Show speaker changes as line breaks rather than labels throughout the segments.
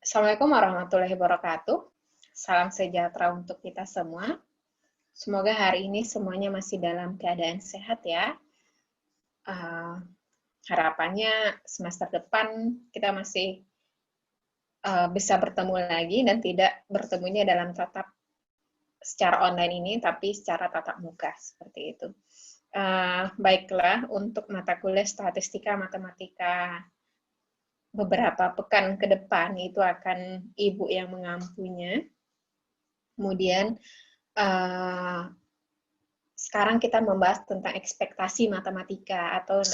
Assalamualaikum warahmatullahi wabarakatuh. Salam sejahtera untuk kita semua. Semoga hari ini semuanya masih dalam keadaan sehat ya. Harapannya semester depan kita masih bisa bertemu lagi dan tidak bertemunya dalam tatap secara online ini, tapi secara tatap muka seperti itu. Baiklah, untuk mata kuliah statistika matematika beberapa pekan ke depan itu akan Ibu yang mengampunya. Kemudian sekarang kita membahas tentang ekspektasi matematika atau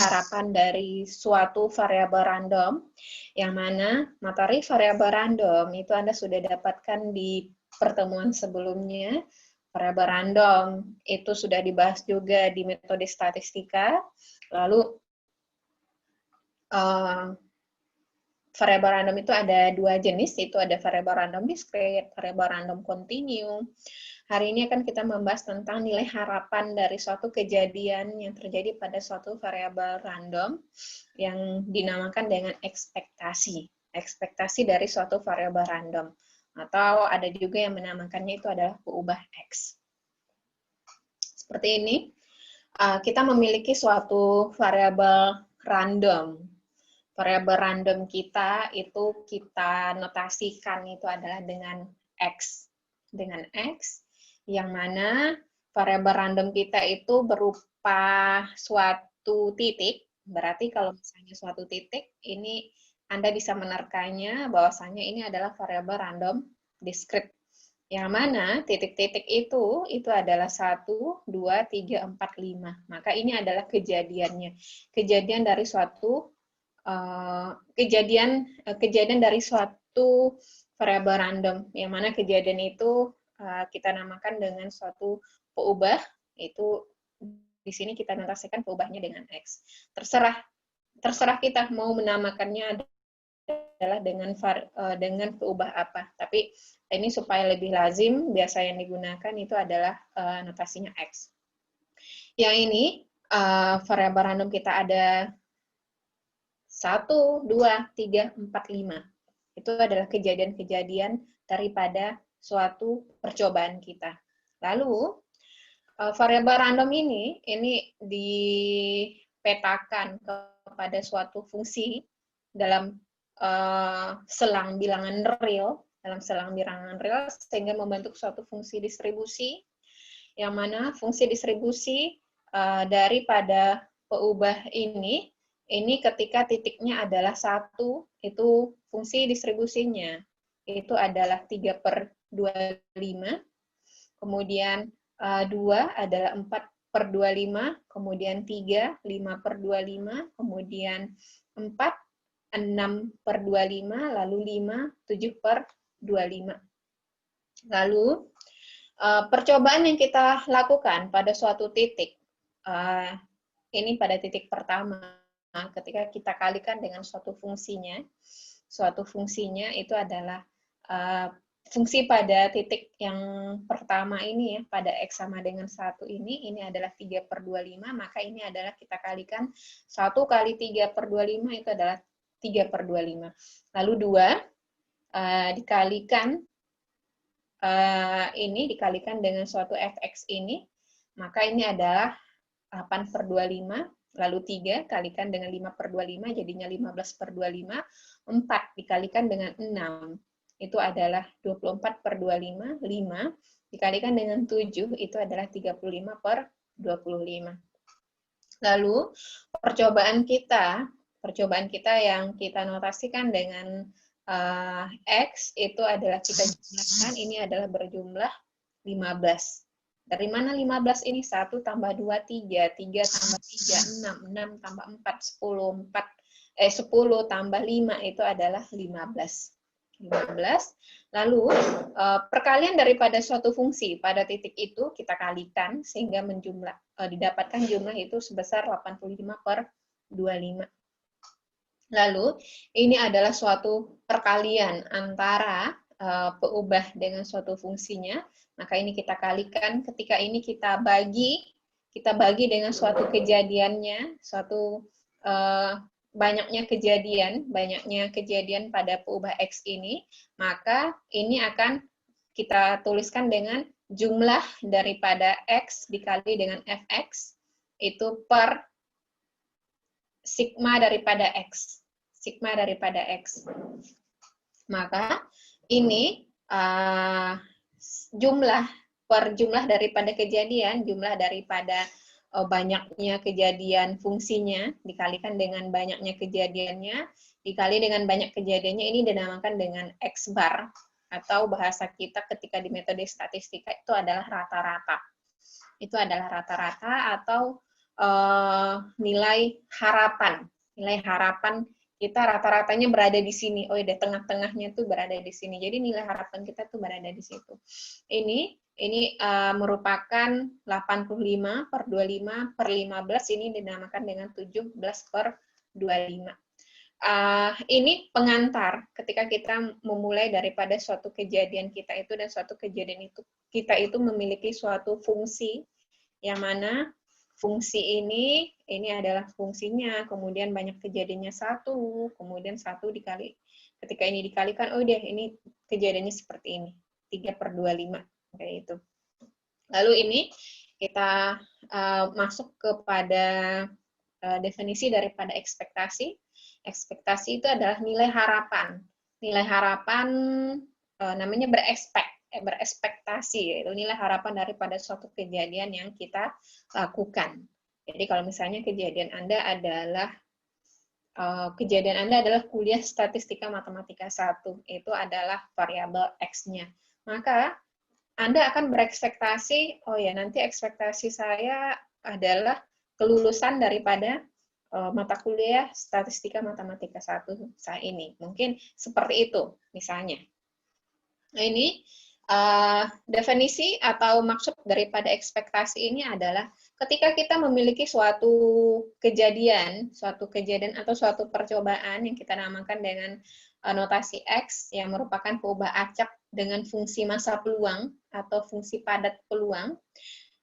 harapan dari suatu variabel random, yang mana materi variabel random itu Anda sudah dapatkan di pertemuan sebelumnya. Variabel random itu sudah dibahas juga di metode statistika. Lalu variabel random itu ada dua jenis, itu ada variabel random discrete, variabel random continue. Hari ini akan kita membahas tentang nilai harapan dari suatu kejadian yang terjadi pada suatu variabel random yang dinamakan dengan ekspektasi. Ekspektasi dari suatu variabel random. Atau ada juga yang menamakannya itu adalah peubah X. Seperti ini, kita memiliki suatu variabel random. Variabel random kita itu kita notasikan itu adalah dengan X. Dengan X, yang mana variabel random kita itu berupa suatu titik. Berarti kalau misalnya suatu titik, ini Anda bisa menerkanya bahwasanya ini adalah variabel random discrete. Yang mana titik-titik itu adalah 1, 2, 3, 4, 5. Maka ini adalah kejadiannya. Kejadian dari suatu kejadian dari suatu variabel random, yang mana kejadian itu kita namakan dengan suatu peubah. Itu di sini kita notasikan peubahnya dengan X. Terserah kita mau menamakannya adalah dengan peubah apa. Tapi ini supaya lebih lazim, biasa yang digunakan itu adalah notasinya X. Yang ini variabel random kita ada 1, 2, 3, 4, 5. Itu adalah kejadian-kejadian daripada suatu percobaan kita. Lalu, variabel random ini dipetakan kepada suatu fungsi dalam selang bilangan real, sehingga membentuk suatu fungsi distribusi, yang mana fungsi distribusi daripada peubah ini ketika titiknya adalah 1, itu fungsi distribusinya itu adalah 3/25, kemudian 2 adalah 4/25, kemudian 3, 5/25, kemudian 4, 6/25, lalu 5, 7/25. Lalu, percobaan yang kita lakukan pada suatu titik, ini pada titik pertama, ketika kita kalikan dengan suatu fungsinya itu adalah fungsi pada titik yang pertama ini ya, pada X sama dengan 1 ini adalah 3/25, maka ini adalah kita kalikan 1 kali 3/25 itu adalah 3/25. Lalu 2 dikalikan dikalikan dengan suatu fx ini, maka ini adalah 8/25. Lalu 3 kalikan dengan 5/25, jadinya 15/25. 4 dikalikan dengan 6, itu adalah 24/25. 5 dikalikan dengan 7, itu adalah 35/25. Lalu, percobaan kita yang kita notasikan dengan X, itu adalah kita jumlahkan, ini adalah berjumlah 15. Dari mana 15 ini? 1 tambah 2, 3, 3 tambah 3, 6, 6 tambah 4, 10, 10 tambah 5, itu adalah 15. Lalu, perkalian daripada suatu fungsi pada titik itu kita kalikan, sehingga didapatkan jumlah itu sebesar 85/25. Lalu, ini adalah suatu perkalian antara peubah dengan suatu fungsinya, maka ini kita kalikan, ketika ini kita bagi dengan suatu kejadiannya, suatu banyaknya kejadian pada peubah X ini, maka ini akan kita tuliskan dengan jumlah daripada X dikali dengan Fx, itu per sigma daripada X. Sigma daripada X. Maka ini jumlah daripada kejadian, jumlah daripada banyaknya kejadian fungsinya dikalikan dengan banyaknya kejadiannya dikali dengan banyak kejadiannya, ini dinamakan dengan X bar, atau bahasa kita ketika di metode statistika itu adalah rata-rata. Itu adalah rata-rata atau nilai harapan. Nilai harapan kita rata-ratanya berada di sini. Oh, di tengah-tengahnya tuh berada di sini. Jadi nilai harapan kita tuh berada di situ. Ini merupakan 85 per 25 per 15, ini dinamakan dengan 17 per 25. Ini pengantar ketika kita memulai daripada suatu kejadian kita itu, dan suatu kejadian itu kita itu memiliki suatu fungsi, yang mana fungsi ini adalah fungsinya, kemudian banyak kejadiannya 1, kemudian 1 dikali, ketika ini dikalikan, oh deh ini kejadiannya seperti ini, 3 per 25, kayak itu. Lalu ini kita masuk kepada definisi daripada ekspektasi. Ekspektasi itu adalah nilai harapan. Nilai harapan namanya berespektasi, yaitu nilai harapan daripada suatu kejadian yang kita lakukan. Jadi kalau misalnya kejadian Anda adalah kuliah statistika matematika 1, itu adalah variabel X-nya. Maka Anda akan berekspektasi, oh ya nanti ekspektasi saya adalah kelulusan daripada mata kuliah statistika matematika 1 saat ini. Mungkin seperti itu misalnya. Nah, ini definisi atau maksud daripada ekspektasi ini adalah ketika kita memiliki suatu kejadian atau suatu percobaan yang kita namakan dengan notasi X, yang merupakan peubah acak dengan fungsi massa peluang atau fungsi padat peluang.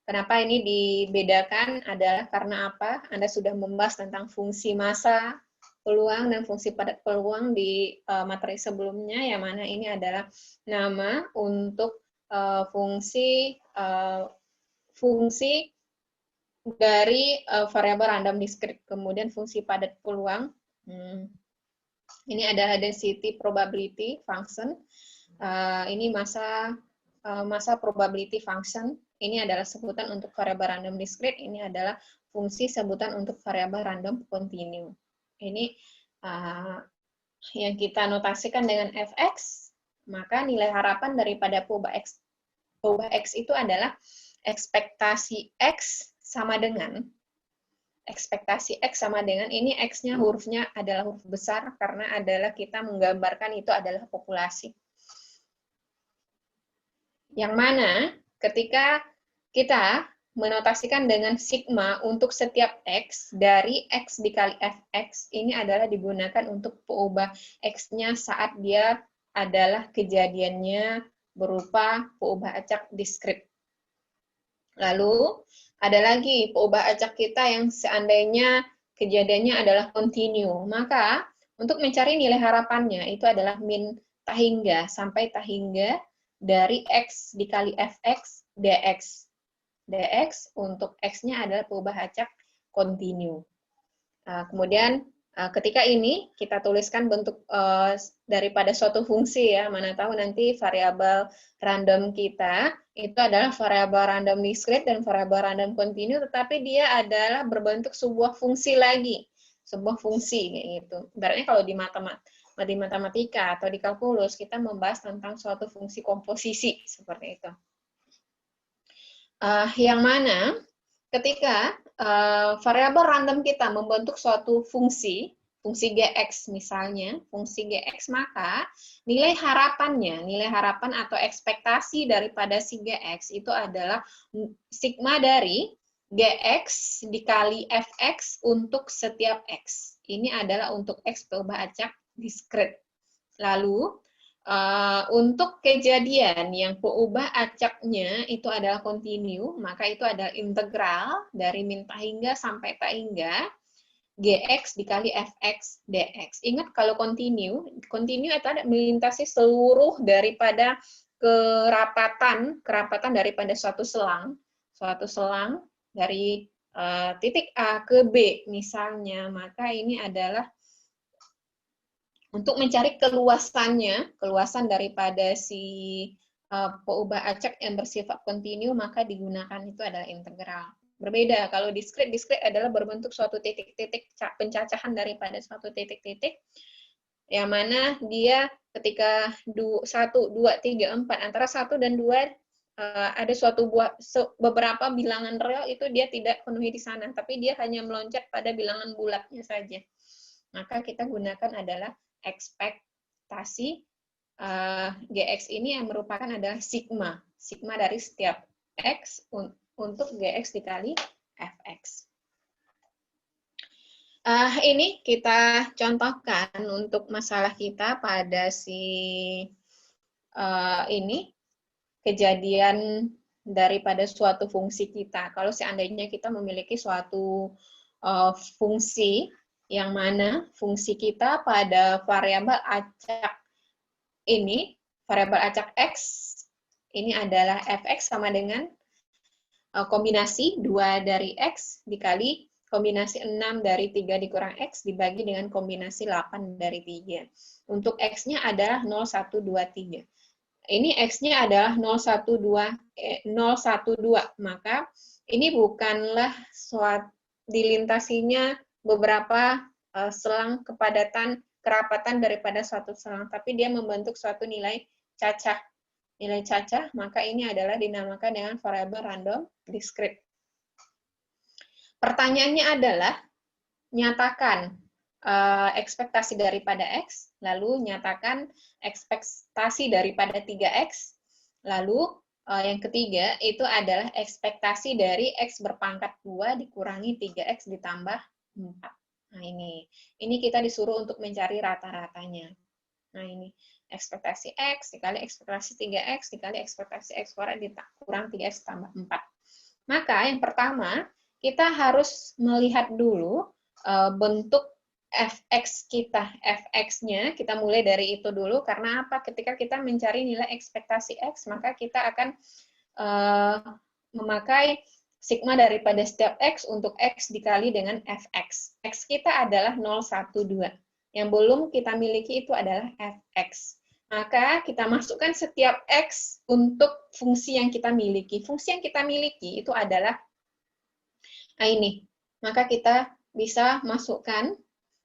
Kenapa ini dibedakan adalah karena apa? Anda sudah membahas tentang fungsi massa peluang dan fungsi padat peluang di materi sebelumnya, yang mana ini adalah nama untuk fungsi dari variabel random discrete. Kemudian fungsi padat peluang, ini adalah density probability function. Ini massa probability function. Ini adalah sebutan untuk variabel random discrete. Ini adalah fungsi sebutan untuk variabel random continue. Ini yang kita notasikan dengan fx, maka nilai harapan daripada peubah x itu adalah ekspektasi x sama dengan ini x-nya hurufnya adalah huruf besar karena adalah kita menggambarkan itu adalah populasi. Yang mana ketika kita menotasikan dengan sigma untuk setiap X, dari X dikali Fx, ini adalah digunakan untuk peubah X-nya saat dia adalah kejadiannya berupa peubah acak diskrit. Lalu, ada lagi peubah acak kita yang seandainya kejadiannya adalah continue. Maka, untuk mencari nilai harapannya, itu adalah min tahingga sampai tahingga dari X dikali Fx dx. dx untuk X-nya adalah peubah acak continue. Kemudian ketika ini kita tuliskan bentuk daripada suatu fungsi, ya, mana tahu nanti variabel random kita itu adalah variabel random discrete dan variabel random continue, tetapi dia adalah berbentuk sebuah fungsi lagi, sebuah fungsi gitu. Ibaratnya kalau di matematika atau di kalkulus kita membahas tentang suatu fungsi komposisi seperti itu. Yang mana ketika variabel random kita membentuk suatu fungsi gx misalnya, fungsi gx, maka nilai harapan atau ekspektasi daripada si gx itu adalah sigma dari gx dikali fx untuk setiap x. Ini adalah untuk x peubah acak diskret. Lalu untuk kejadian yang peubah acaknya itu adalah continue, maka itu adalah integral dari min tahingga sampai tahingga Gx dikali Fx dx. Ingat kalau continue itu ada melintasi seluruh daripada kerapatan daripada suatu selang dari titik A ke B misalnya, maka ini adalah untuk mencari keluasan daripada si peubah acak yang bersifat kontinu, maka digunakan itu adalah integral. Berbeda kalau diskrit adalah berbentuk suatu titik-titik pencacahan daripada suatu titik-titik, yang mana dia ketika 1, 2, 3, 4, antara 1 dan 2 ada beberapa bilangan real itu dia tidak penuhi di sana, tapi dia hanya meloncat pada bilangan bulatnya saja. Maka kita gunakan adalah ekspektasi Gx ini yang merupakan adalah sigma dari setiap X untuk Gx dikali Fx. Ini kita contohkan untuk masalah kita pada ini kejadian daripada suatu fungsi kita. Kalau seandainya kita memiliki suatu fungsi yang mana fungsi kita pada variabel acak ini, variabel acak X, ini adalah Fx sama dengan kombinasi 2 dari X dikali kombinasi 6 dari 3 dikurang X dibagi dengan kombinasi 8 dari 3. Untuk X-nya adalah 0, 1, 2, 3. Ini X-nya adalah 0, 1, 2, maka ini bukanlah dilintasinya beberapa selang kerapatan daripada suatu selang, tapi dia membentuk suatu nilai cacah. Nilai cacah, maka ini adalah dinamakan dengan variabel random discrete. Pertanyaannya adalah, nyatakan ekspektasi daripada X, lalu nyatakan ekspektasi daripada 3X, lalu yang ketiga itu adalah ekspektasi dari X berpangkat 2 dikurangi 3X ditambah 4. Nah ini kita disuruh untuk mencari rata-ratanya. Nah ini ekspektasi X dikali ekspektasi 3X dikali ekspektasi X kurang 3X tambah 4. Maka yang pertama, kita harus melihat dulu bentuk Fx kita. Fx-nya kita mulai dari itu dulu, karena apa? Ketika kita mencari nilai ekspektasi X, maka kita akan memakai sigma daripada setiap X untuk X dikali dengan Fx. X kita adalah 0, 1, 2. Yang belum kita miliki itu adalah Fx. Maka kita masukkan setiap X untuk fungsi yang kita miliki. Fungsi yang kita miliki itu adalah ini. Maka kita bisa masukkan,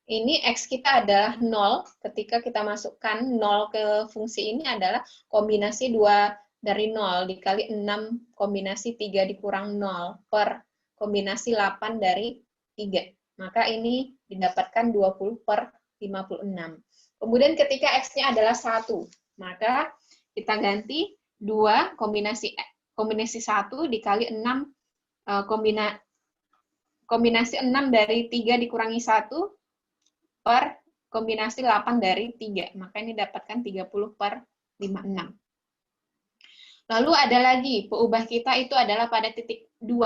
ini X kita adalah 0. Ketika kita masukkan 0 ke fungsi ini adalah kombinasi 2 dari 0 dikali 6 kombinasi 3 dikurang 0 per kombinasi 8 dari 3. Maka ini didapatkan 20 per 56. Kemudian ketika X-nya adalah 1, maka kita ganti 2 kombinasi 1 dikali 6 kombinasi 6 dari 3 dikurangi 1 per kombinasi 8 dari 3. Maka ini dapatkan 30 per 56. Lalu ada lagi, peubah kita itu adalah pada titik 2.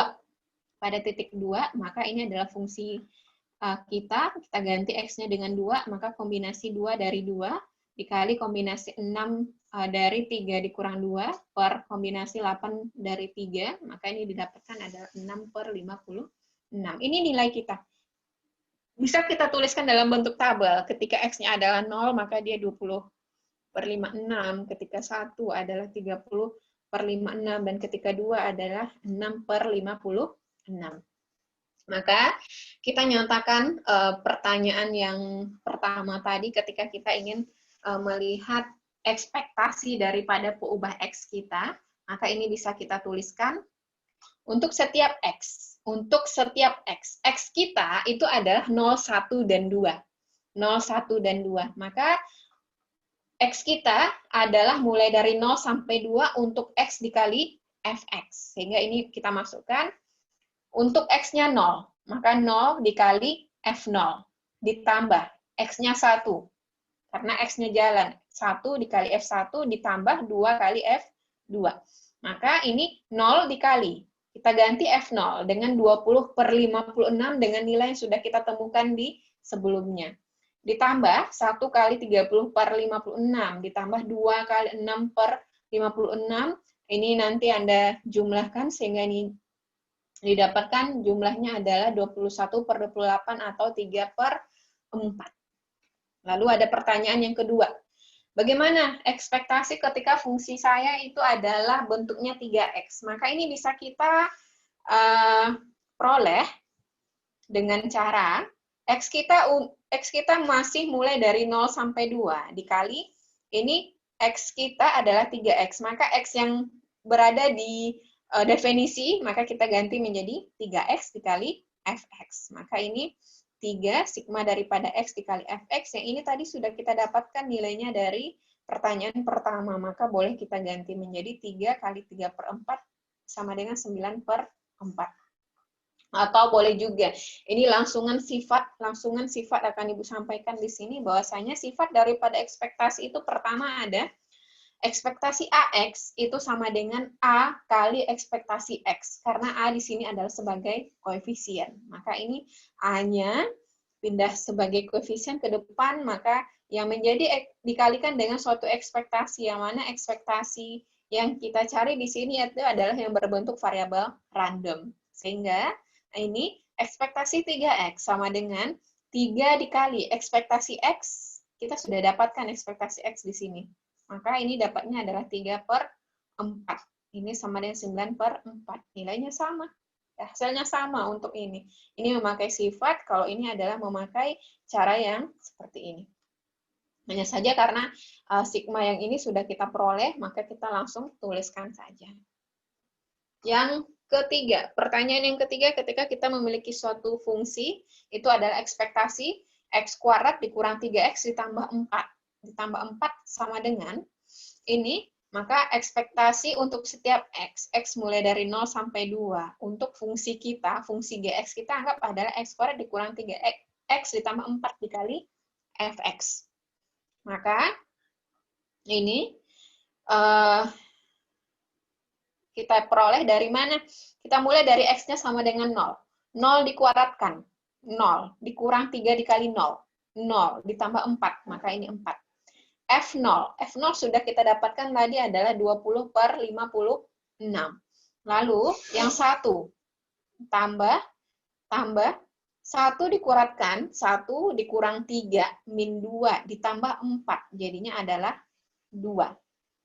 Pada titik 2, maka ini adalah fungsi kita ganti X-nya dengan 2, maka kombinasi 2 dari 2 dikali kombinasi 6 dari 3 dikurang 2 per kombinasi 8 dari 3, maka ini didapatkan adalah 6 per 56. Ini nilai kita. Bisa kita tuliskan dalam bentuk tabel, ketika X-nya adalah 0, maka dia 20 per 56, ketika 1 adalah 30 per 56, dan ketika 2 adalah 6 per 56. Maka kita nyatakan pertanyaan yang pertama tadi ketika kita ingin melihat ekspektasi daripada peubah X kita, maka ini bisa kita tuliskan untuk setiap X. Untuk setiap X. X kita itu adalah 0, 1, dan 2. 0, 1, dan 2. Maka X kita adalah mulai dari 0 sampai 2 untuk X dikali Fx. Sehingga ini kita masukkan untuk X-nya 0. Maka 0 dikali F0. Ditambah X-nya 1. Karena X-nya jalan. 1 dikali F1 ditambah 2 kali F2. Maka ini 0 dikali. Kita ganti F0 dengan 20 per 56 dengan nilai yang sudah kita temukan di sebelumnya. Ditambah 1 kali 30 per 56, ditambah 2 kali 6 per 56. Ini nanti Anda jumlahkan sehingga ini didapatkan jumlahnya adalah 21 per 28 atau 3 per 4. Lalu ada pertanyaan yang kedua. Bagaimana ekspektasi ketika fungsi saya itu adalah bentuknya 3x? Maka ini bisa kita peroleh dengan cara x kita masih mulai dari 0 sampai 2 dikali ini x kita adalah 3x. Maka x yang berada di definisi maka kita ganti menjadi 3x dikali fx. Maka ini 3 sigma daripada x dikali fx, yang ini tadi sudah kita dapatkan nilainya dari pertanyaan pertama, maka boleh kita ganti menjadi 3 kali 3 per 4 sama dengan 9 per 4. Atau boleh juga, ini langsungan sifat akan Ibu sampaikan di sini, bahwasanya sifat daripada ekspektasi itu pertama ada, ekspektasi AX itu sama dengan A kali ekspektasi X. Karena A di sini adalah sebagai koefisien. Maka ini A-nya pindah sebagai koefisien ke depan, maka yang menjadi dikalikan dengan suatu ekspektasi, yang mana ekspektasi yang kita cari di sini itu adalah yang berbentuk variabel random. Sehingga ini ekspektasi 3X sama dengan 3 dikali ekspektasi X, kita sudah dapatkan ekspektasi X di sini. Maka ini dapatnya adalah 3 per 4. Ini sama dengan 9 per 4. Nilainya sama. Hasilnya sama untuk ini. Ini memakai sifat, kalau ini adalah memakai cara yang seperti ini. Hanya saja karena sigma yang ini sudah kita peroleh, maka kita langsung tuliskan saja. Yang ketiga, pertanyaan yang ketiga ketika kita memiliki suatu fungsi, itu adalah ekspektasi x kuadrat dikurang 3x ditambah 4. Ditambah 4 sama dengan ini, maka ekspektasi untuk setiap x mulai dari 0 sampai 2, untuk fungsi kita, fungsi gx kita anggap adalah x kuadrat dikurang 3x ditambah 4 dikali fx. Maka ini kita peroleh dari mana? Kita mulai dari x-nya sama dengan 0. 0 dikuadratkan, 0 dikurang 3 dikali 0. 0 ditambah 4, maka ini 4. F0. F0 sudah kita dapatkan tadi adalah 20 per 56. Lalu yang 1 tambah 1 dikurangan 1 dikurang 3 min 2 ditambah 4 jadinya adalah 2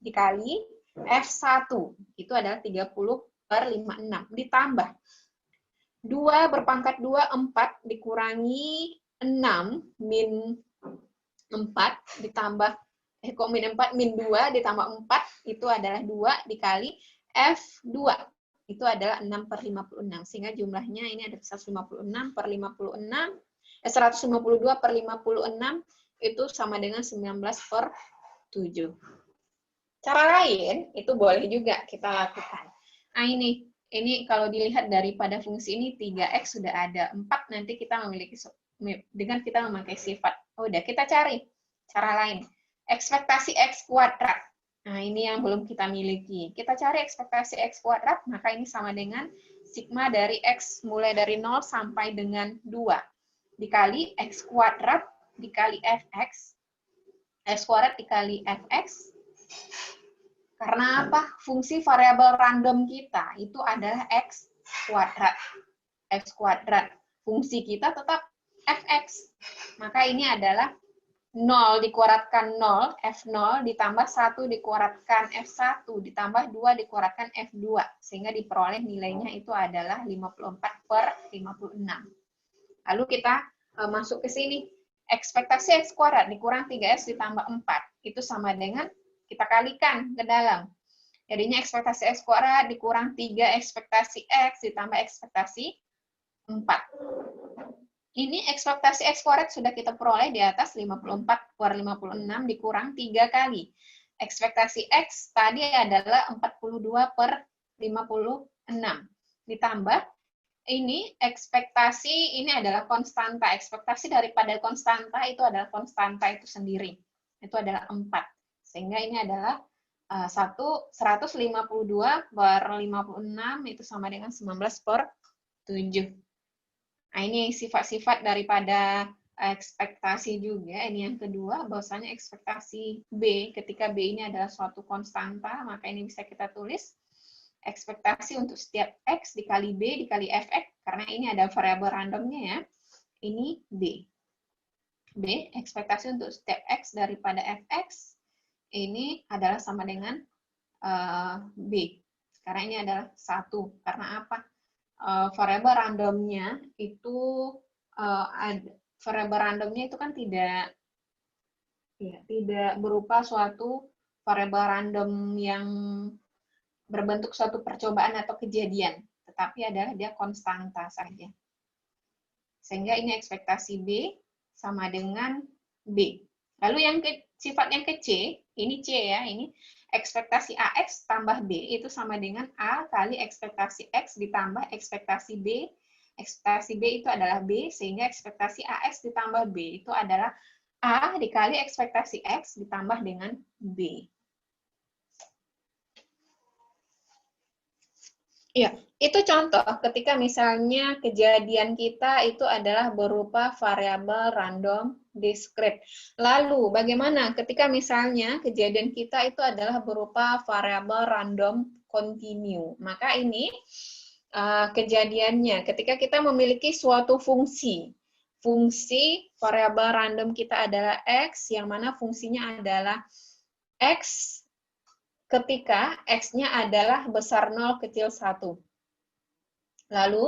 dikali F1 itu adalah 30 per 56 ditambah 2 berpangkat 2 4 dikurangi 6 min 4 ditambah min 4 min 2 ditambah 4 itu adalah 2 dikali F2 itu adalah 6 per 56 sehingga jumlahnya ini ada 156 per 56 152 per 56 itu sama dengan 19 per 7. Cara lain itu boleh juga kita lakukan. Nah ini kalau dilihat daripada fungsi ini 3x sudah ada 4 nanti kita memiliki dengan kita memakai sifat. Udah kita cari cara lain. Ekspektasi x kuadrat. Nah, ini yang belum kita miliki. Kita cari ekspektasi x kuadrat, maka ini sama dengan sigma dari x mulai dari 0 sampai dengan 2. Dikali x kuadrat dikali fx. X kuadrat dikali fx. Karena apa? Fungsi variabel random kita itu adalah x kuadrat. X kuadrat. Fungsi kita tetap fx. Maka ini adalah 0 dikuadratkan 0, F0 ditambah 1 dikuadratkan F1 ditambah 2 dikuadratkan F2 sehingga diperoleh nilainya itu adalah 54 per 56. Lalu kita masuk ke sini. Ekspektasi X kuadrat dikurang 3X ditambah 4 itu sama dengan kita kalikan ke dalam. Jadinya ekspektasi X kuadrat dikurang 3 ekspektasi X ditambah ekspektasi 4. Ini ekspektasi X kuadrat sudah kita peroleh di atas 54 per 56 dikurang 3 kali. Ekspektasi X tadi adalah 42 per 56. Ditambah, ini ekspektasi, ini adalah konstanta. Ekspektasi daripada konstanta itu adalah konstanta itu sendiri. Itu adalah 4. Sehingga ini adalah 152 per 56 itu sama dengan 19 per 7. Nah, ini sifat-sifat daripada ekspektasi juga. Ini yang kedua, bahwasanya ekspektasi B, ketika B ini adalah suatu konstanta, maka ini bisa kita tulis ekspektasi untuk setiap X dikali B dikali Fx, karena ini ada variabel randomnya ya. Ini B. B, ekspektasi untuk setiap X daripada Fx, ini adalah sama dengan B. Karena ini adalah 1. Karena apa? Variabel randomnya itu variabel randomnya itu kan tidak berupa suatu variabel random yang berbentuk suatu percobaan atau kejadian, tetapi adalah dia konstanta saja. Sehingga ini ekspektasi B sama dengan B. Lalu yang sifat yang ke C, ini C ya, ini ekspektasi AX tambah B itu sama dengan A kali ekspektasi X ditambah ekspektasi B. Ekspektasi B itu adalah B, sehingga ekspektasi AX ditambah B itu adalah A dikali ekspektasi X ditambah dengan B. Iya, itu contoh ketika misalnya kejadian kita itu adalah berupa variabel random discrete. Lalu bagaimana ketika misalnya kejadian kita itu adalah berupa variabel random continue? Maka ini kejadiannya ketika kita memiliki suatu fungsi. Fungsi variabel random kita adalah X, yang mana fungsinya adalah X ketika X-nya adalah besar 0 kecil 1. Lalu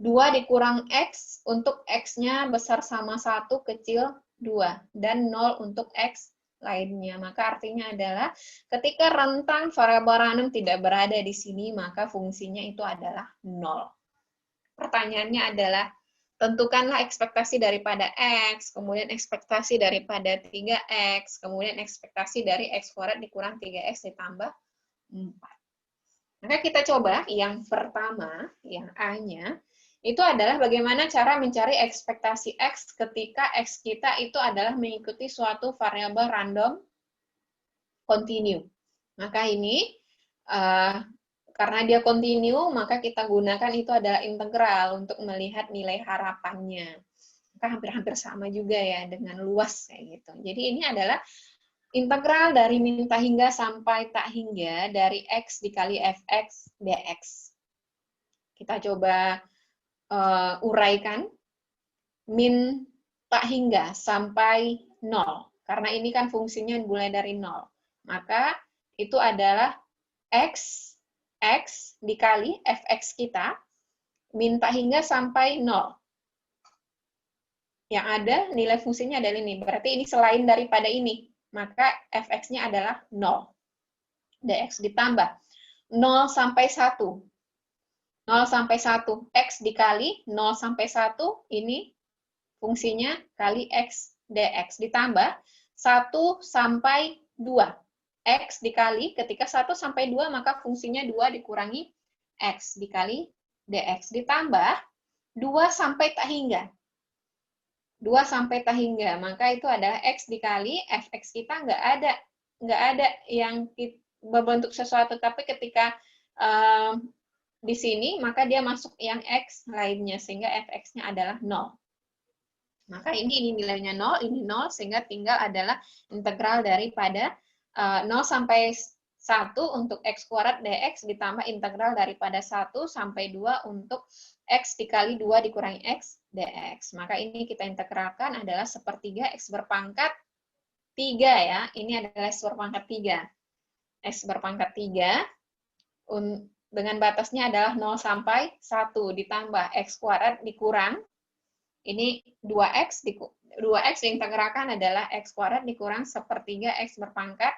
2 dikurang X untuk X-nya besar sama 1 kecil 2. Dan 0 untuk X lainnya. Maka artinya adalah ketika rentang variabel random tidak berada di sini, maka fungsinya itu adalah 0. Pertanyaannya adalah, tentukanlah ekspektasi daripada X, kemudian ekspektasi daripada 3X, kemudian ekspektasi dari X kuadrat dikurang 3X ditambah 4. Maka kita coba yang pertama, yang A-nya, itu adalah bagaimana cara mencari ekspektasi X ketika X kita itu adalah mengikuti suatu variabel random continue. Maka ini, karena dia continue, maka kita gunakan itu adalah integral untuk melihat nilai harapannya. Maka hampir-hampir sama juga ya dengan luas kayak gitu. Jadi ini adalah integral dari min tak hingga sampai tak hingga dari X dikali Fx dx. Kita coba uraikan min tak hingga sampai 0. Karena ini kan fungsinya mulai dari 0. Maka itu adalah X dikali Fx kita, min tak hingga sampai 0. Yang ada nilai fungsinya adalah ini. Berarti ini selain daripada ini. Maka Fx-nya adalah 0. dx ditambah 0 sampai 1. 0 sampai 1. X dikali 0 sampai 1, ini fungsinya kali X dx. Ditambah 1 sampai 2. X dikali, ketika 1 sampai 2, maka fungsinya 2 dikurangi X dikali dx. Ditambah 2 sampai tak hingga. 2 sampai tak hingga, maka itu adalah X dikali Fx kita nggak ada yang berbentuk sesuatu, tapi ketika di sini, maka dia masuk yang X lainnya, sehingga Fx-nya adalah 0. Maka ini nilainya 0, ini 0, sehingga tinggal adalah integral daripada 0 sampai 1 untuk X kuadrat dx ditambah integral daripada 1 sampai 2 untuk X dikali 2 dikurangi X dx. Maka ini kita integralkan adalah sepertiga X berpangkat 3 ya. Ini adalah X berpangkat 3. X berpangkat 3 dengan batasnya adalah 0 sampai 1 ditambah X kuadrat dikurang. Ini 2X diintegralkan adalah X kuadrat dikurang sepertiga X berpangkat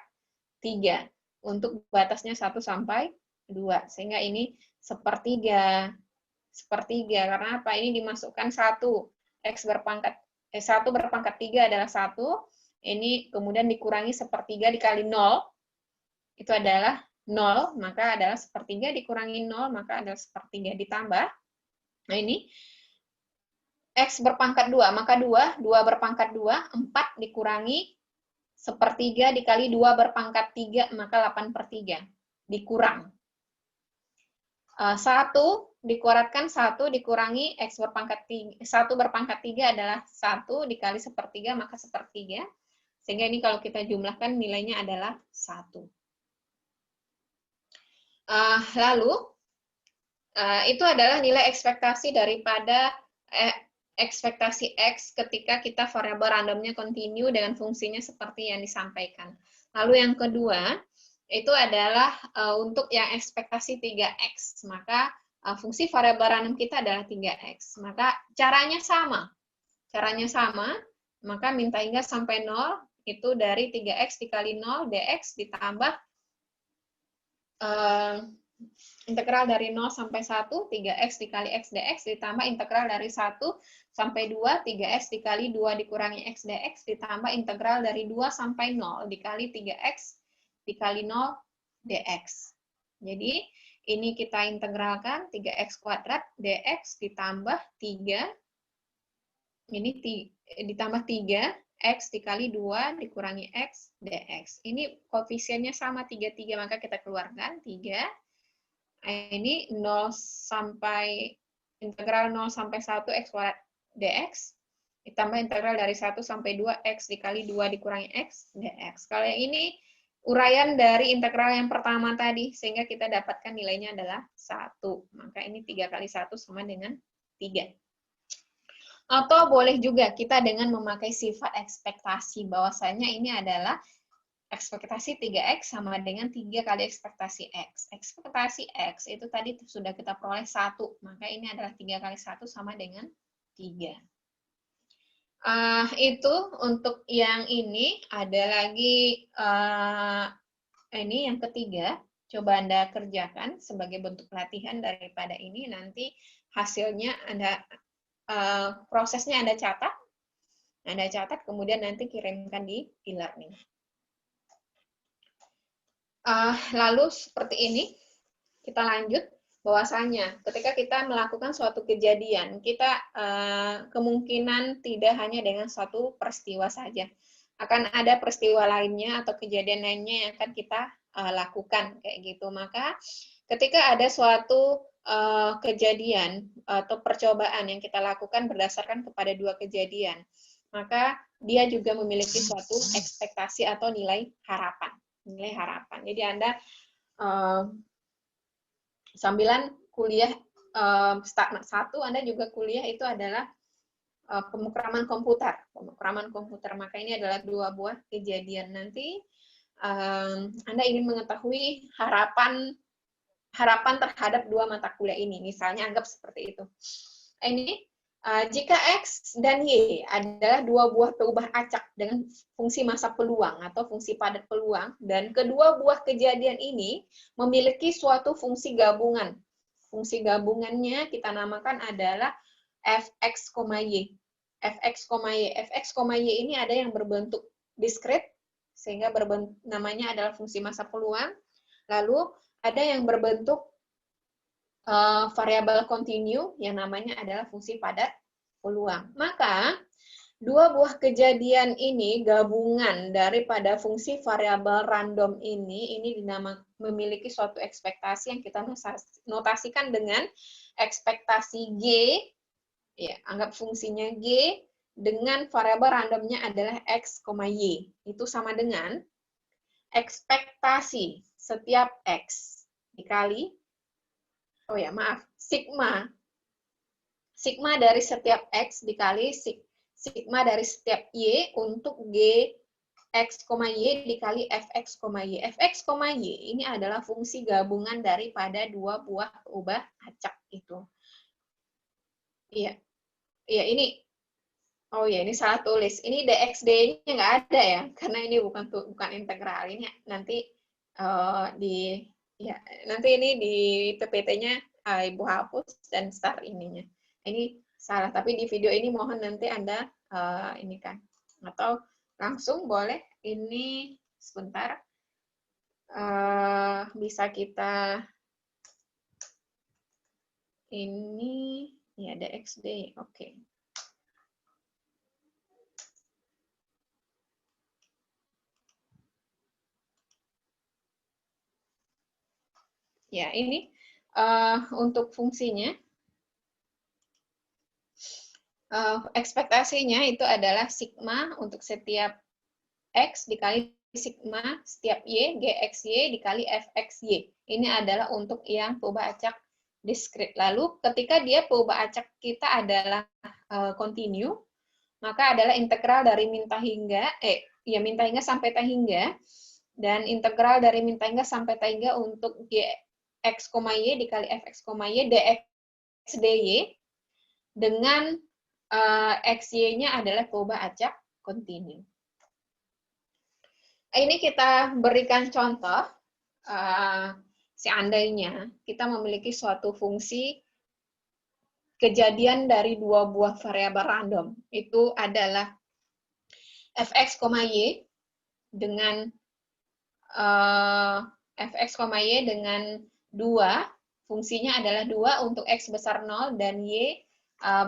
3. Untuk batasnya 1 sampai 2. Sehingga ini sepertiga. Karena apa? Ini dimasukkan 1. X berpangkat 1 berpangkat 3 adalah 1. Ini kemudian dikurangi sepertiga dikali 0. Itu adalah 0. Maka adalah sepertiga dikurangi 0. Maka adalah sepertiga ditambah. Nah ini X berpangkat 2. Maka 2 berpangkat 2. 4 dikurangi Sepertiga dikali 2 berpangkat 3, maka 8/3. Dikurang. 1 dikurangi X berpangkat 3. 1 berpangkat 3 adalah 1 dikali 1/3, maka 1/3. Sehingga ini kalau kita jumlahkan nilainya adalah 1. Lalu, itu adalah nilai ekspektasi daripada ekspektasi X ketika kita variabel randomnya continue dengan fungsinya seperti yang disampaikan. Lalu yang kedua, itu adalah untuk yang ekspektasi 3X. Maka fungsi variabel random kita adalah 3X. Maka caranya sama. Maka minta hingga sampai 0, itu dari 3X dikali 0, dx ditambah integral dari 0 sampai 1, 3x dikali x dx, ditambah integral dari 1 sampai 2, 3x dikali 2 dikurangi x dx, ditambah integral dari 2 sampai 0 dikali 3x dikali 0 dx. Jadi, ini kita integralkan 3x kuadrat dx ditambah 3, ini ditambah 3, X dikali 2 dikurangi X dx. Ini koefisiennya sama 3, maka kita keluarkan 3. Ini 0 sampai integral 0 sampai 1 X kuadrat dx, ditambah integral dari 1 sampai 2 X dikali 2 dikurangi X dx. Kalau yang ini uraian dari integral yang pertama tadi, sehingga kita dapatkan nilainya adalah 1. Maka ini 3 kali 1 sama dengan 3. Atau boleh juga kita dengan memakai sifat ekspektasi, bahwasanya ini adalah ekspektasi 3X sama dengan 3 kali ekspektasi X. Ekspektasi X itu tadi sudah kita peroleh 1, maka ini adalah 3 kali 1 sama dengan 3. Itu untuk yang ini. Ada lagi ini yang ketiga. Coba Anda kerjakan sebagai bentuk latihan daripada ini. Nanti hasilnya Anda prosesnya Anda catat, kemudian nanti kirimkan di e-learning. Lalu seperti ini, kita lanjut, bahwasanya ketika kita melakukan suatu kejadian, kita kemungkinan tidak hanya dengan suatu peristiwa saja. Akan ada peristiwa lainnya atau kejadian lainnya yang akan kita lakukan, kayak gitu. Maka ketika ada suatu kejadian atau percobaan yang kita lakukan berdasarkan kepada 2 kejadian, maka dia juga memiliki suatu ekspektasi atau nilai harapan. Jadi Anda sambilan kuliah stagnan 1, Anda juga kuliah itu adalah pemrograman komputer. Maka ini adalah 2 buah kejadian. Nanti Anda ingin mengetahui harapan terhadap 2 mata kuliah ini. Misalnya anggap seperti itu. Ini jika X dan Y adalah 2 buah peubah acak dengan fungsi massa peluang atau fungsi padat peluang, dan kedua buah kejadian ini memiliki suatu fungsi gabungan. Fungsi gabungannya kita namakan adalah Fx, Y. Fx, Y ini ada yang berbentuk diskrit, sehingga namanya adalah fungsi massa peluang. Lalu ada yang berbentuk variabel kontinu yang namanya adalah fungsi padat peluang. Maka 2 buah kejadian ini gabungan daripada fungsi variabel random ini memiliki suatu ekspektasi yang kita notasikan dengan ekspektasi G, ya, anggap fungsinya G dengan variabel randomnya adalah X, Y. Itu sama dengan ekspektasi setiap X dikali, sigma dari setiap X dikali sigma dari setiap Y untuk G X, Y dikali Fx, Y. Fx, Y ini adalah fungsi gabungan daripada 2 buah peubah acak itu. Iya, ini ini salah tulis. Ini dxd-nya nggak ada ya, karena ini bukan integral. Ini nanti nanti ini di PPT-nya Ibu hapus dan start ininya. Ini salah, tapi di video ini mohon nanti Anda ini kan, atau langsung boleh. Ini sebentar bisa kita ini ya dxd. Oke. Ya, ini untuk fungsinya, ekspektasinya itu adalah sigma untuk setiap X dikali sigma setiap Y, GXY dikali FXY. Ini adalah untuk yang perubahan acak diskrit. Lalu ketika dia perubahan acak kita adalah continue, maka adalah integral dari min ta hingga, min ta hingga sampai ta hingga, dan integral dari min ta hingga sampai ta hingga untuk Gx, Y dikali Fx, Y dx dy, dengan xy-nya adalah perubahan acak continue. Ini kita berikan contoh, seandainya kita memiliki suatu fungsi kejadian dari dua buah variabel random. Itu adalah fx, y dengan fx, y dengan 2, fungsinya adalah 2 untuk x besar 0 dan y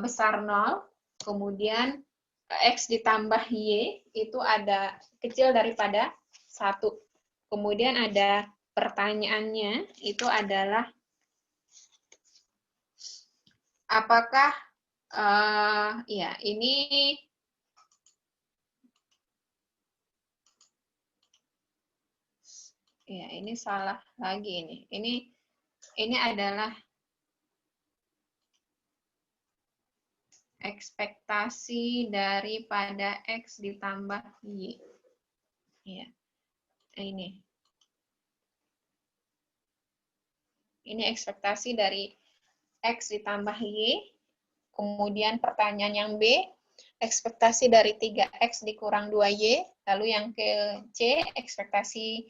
besar 0, kemudian X ditambah Y itu ada kecil daripada 1. Kemudian ada pertanyaannya, itu adalah apakah, ya ini salah lagi ini. Ini adalah ekspektasi daripada X ditambah Y. Ya, ini. Ini ekspektasi dari X ditambah Y. Kemudian pertanyaan yang B, ekspektasi dari 3X dikurang 2Y. Lalu yang ke C, ekspektasi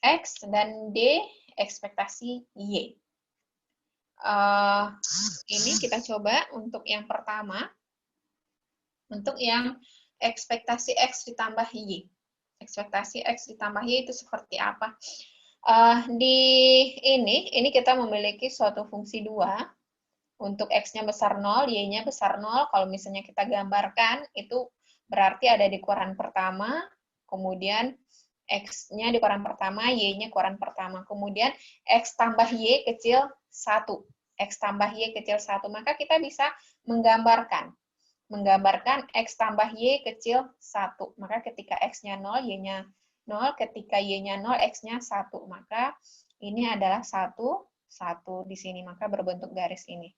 X. Dan D, ekspektasi Y. Ini kita coba untuk yang pertama. Untuk yang ekspektasi X ditambah Y. Ekspektasi X ditambah Y itu seperti apa? Di ini kita memiliki suatu fungsi 2. Untuk X-nya besar 0, Y-nya besar 0. Kalau misalnya kita gambarkan, itu berarti ada di koran pertama, kemudian X-nya di koran pertama, Y-nya koran pertama. Kemudian X tambah Y kecil 1. X tambah Y kecil 1. Maka kita bisa menggambarkan X tambah Y kecil 1. Maka ketika X-nya 0, Y-nya 0. Ketika Y-nya 0, X-nya 1. Maka ini adalah 1 di sini. Maka berbentuk garis ini.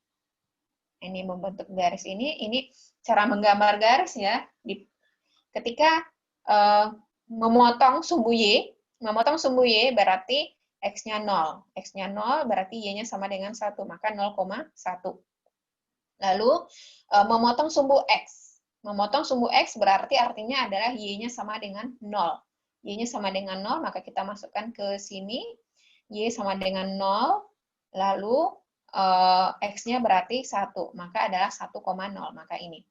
Ini membentuk garis ini cara menggambar garis ya. Ketika memotong sumbu Y berarti X-nya 0. X-nya 0 berarti Y-nya sama dengan 1, maka 0,1. Lalu memotong sumbu X. Memotong sumbu X berarti artinya adalah Y-nya sama dengan 0. Y-nya sama dengan 0, maka kita masukkan ke sini. Y sama dengan 0, lalu X-nya berarti 1, maka adalah 1,0, maka ini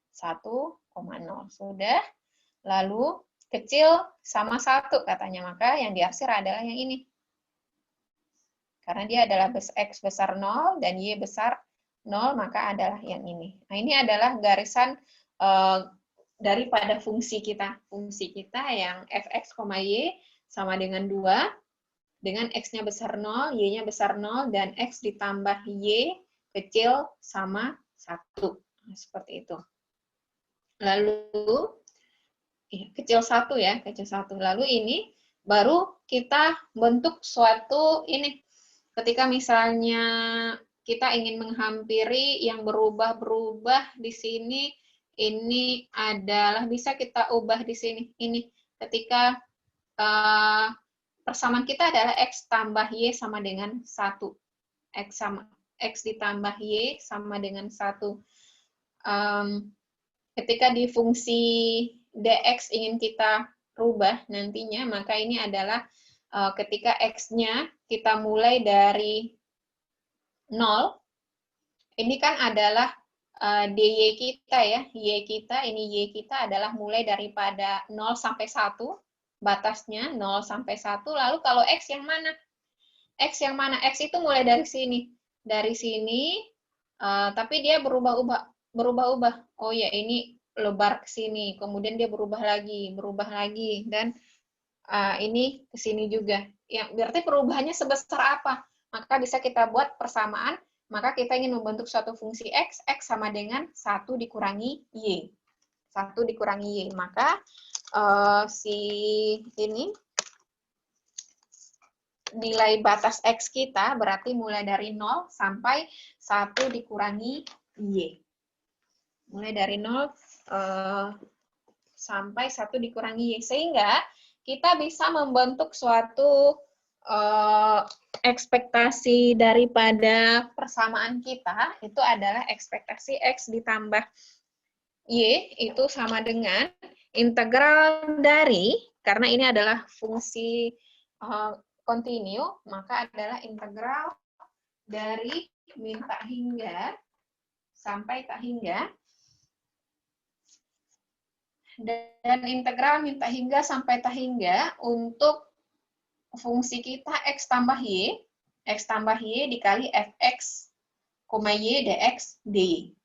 1,0. Sudah, lalu kecil sama 1 katanya, maka yang diarsir adalah yang ini. Karena dia adalah X besar 0 dan Y besar 0, maka adalah yang ini. Nah, ini adalah garisan daripada fungsi kita. Fungsi kita yang fx, y sama dengan 2, dengan X-nya besar 0, Y-nya besar 0, dan X ditambah Y kecil sama 1. Nah, seperti itu. Lalu, kecil 1 ya, kecil 1. Lalu ini baru kita bentuk suatu ini. Ketika misalnya kita ingin menghampiri yang berubah-berubah di sini, ini adalah bisa kita ubah di sini. Ini ketika persamaan kita adalah X tambah Y sama dengan 1. X ditambah Y sama dengan 1. Ketika di fungsi dx ingin kita rubah nantinya, maka ini adalah ketika X-nya kita mulai dari 0, ini kan adalah dy kita ya, y kita adalah mulai daripada 0 sampai 1, batasnya 0 sampai 1, lalu kalau X yang mana? X yang mana? X itu mulai dari sini. Dari sini, tapi dia berubah-ubah. Oh ya, ini lebar ke sini, kemudian dia berubah lagi, dan ini ke sini juga. Yang berarti perubahannya sebesar apa? maka bisa kita buat persamaan. Maka kita ingin membentuk suatu fungsi X sama dengan 1 dikurangi Y. 1 dikurangi Y. Maka si ini, nilai batas X kita berarti mulai dari 0 sampai 1 dikurangi Y. Mulai dari 0 sampai 1 dikurangi Y. Sehingga kita bisa membentuk suatu ekspektasi daripada persamaan kita, itu adalah ekspektasi X ditambah Y, itu sama dengan integral dari, karena ini adalah fungsi kontinu, maka adalah integral dari min tak hingga sampai tak hingga, dan integral min tak hingga sampai tak hingga untuk fungsi kita X tambah Y dikali Fx, Y dx dy.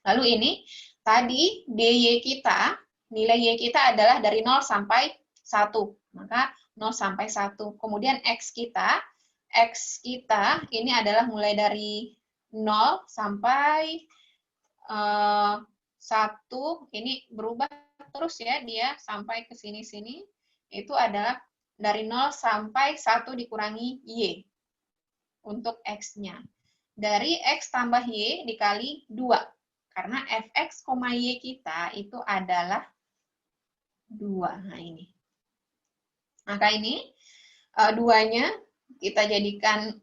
Lalu ini, tadi dy kita, nilai Y kita adalah dari 0 sampai 1. Maka 0 sampai 1. Kemudian X kita ini adalah mulai dari 0 sampai 1. Ini berubah terus ya, dia sampai ke sini-sini. Itu dah dari 0 sampai 1 dikurangi Y untuk X-nya. Dari X tambah Y dikali 2. Karena Fx, Y kita itu adalah 2. Nah ini. Maka ini 2-nya kita jadikan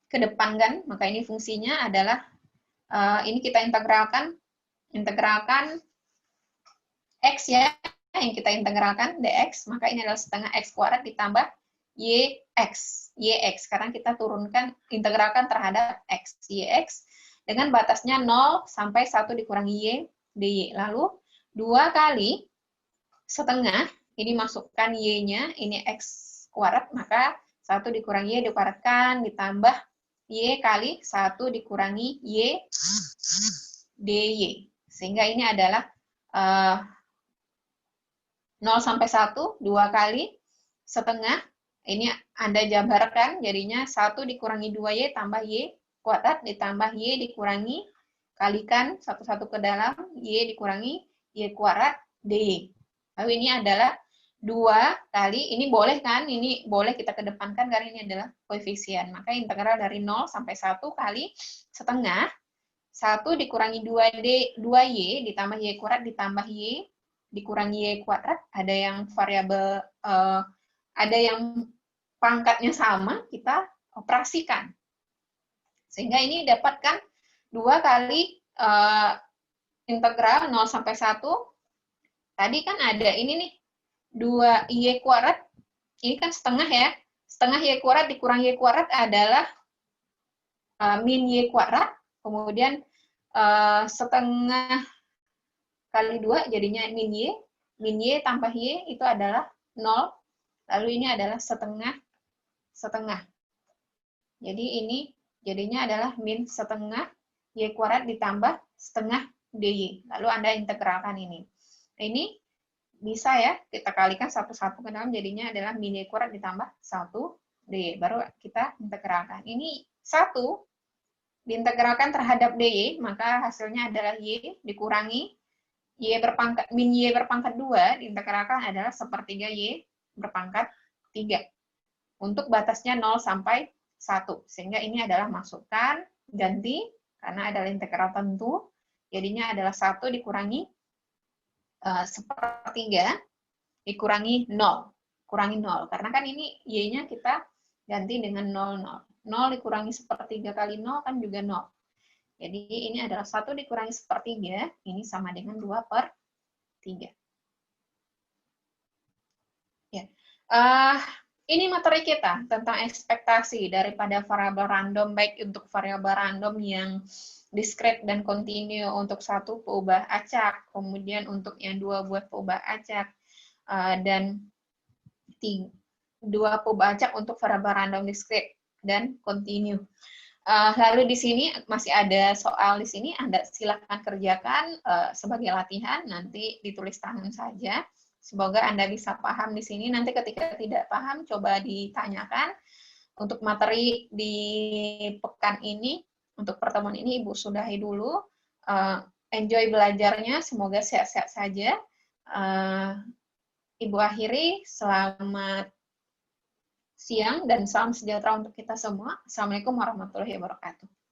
kedepankan. Maka ini fungsinya adalah, ini kita integralkan X ya, yang kita integralkan dx, maka ini adalah setengah X kuadrat ditambah YX, karena kita turunkan, integralkan terhadap X, YX, dengan batasnya 0 sampai 1 dikurangi Y, dy. Lalu 2 kali setengah, ini masukkan Y-nya, ini X kuadrat, maka 1 dikurangi Y dikuadratkan, ditambah Y kali 1 dikurangi Y, dy. Sehingga ini adalah 0 sampai 1, 2 kali setengah, ini Anda jabarkan, jadinya 1 dikurangi 2Y tambah Y kuadrat, ditambah Y dikurangi, kalikan satu-satu ke dalam, Y dikurangi Y kuadrat, dy. Lalu ini adalah 2 kali, ini boleh kan, ini boleh kita kedepankan karena ini adalah koefisien. Maka integral dari 0 sampai 1 kali setengah, 1 dikurangi 2Y ditambah Y kuadrat ditambah Y dikurangi Y kuadrat, ada yang variabel, ada yang pangkatnya sama, kita operasikan. Sehingga ini dapatkan 2 kali integral 0 sampai 1. Tadi kan ada ini nih, 2Y kuadrat, ini kan setengah ya, setengah Y kuadrat dikurangi Y kuadrat adalah min Y kuadrat, kemudian setengah kali 2 jadinya min Y tambah Y itu adalah 0, lalu ini adalah setengah. Jadi ini jadinya adalah min setengah Y kuadrat ditambah setengah dy. Lalu Anda integralkan ini. Ini bisa ya, kita kalikan satu-satu ke dalam, jadinya adalah min Y kuadrat ditambah 1 dy. Baru kita integralkan. Ini 1 diintegralkan terhadap dy, maka hasilnya adalah Y dikurangi min Y berpangkat 2 diintegralkan adalah sepertiga Y berpangkat 3. Untuk batasnya 0 sampai 1. Sehingga ini adalah masukkan, ganti, karena adalah integral tentu, jadinya adalah 1 dikurangi sepertiga, dikurangi 0. Kurangi 0. Karena kan ini Y-nya kita ganti dengan 0. 0 dikurangi sepertiga kali 0 kan juga 0. Jadi ini adalah 1 dikurangi sepertiga, ini sama dengan 2/3. Ya. Ini materi kita tentang ekspektasi daripada variabel random, baik untuk variabel random yang diskret dan kontinu untuk 1 peubah acak, kemudian untuk yang 2 buah peubah acak, dan 2 peubah acak untuk variabel random diskret dan kontinu. Lalu di sini masih ada soal di sini, Anda silakan kerjakan sebagai latihan, nanti ditulis tangan saja. Semoga Anda bisa paham di sini. Nanti ketika tidak paham, coba ditanyakan. Untuk materi di pekan ini, untuk pertemuan ini Ibu sudahi dulu. Enjoy belajarnya, semoga sehat-sehat saja. Ibu akhiri, selamat siang dan salam sejahtera untuk kita semua. Assalamualaikum warahmatullahi wabarakatuh.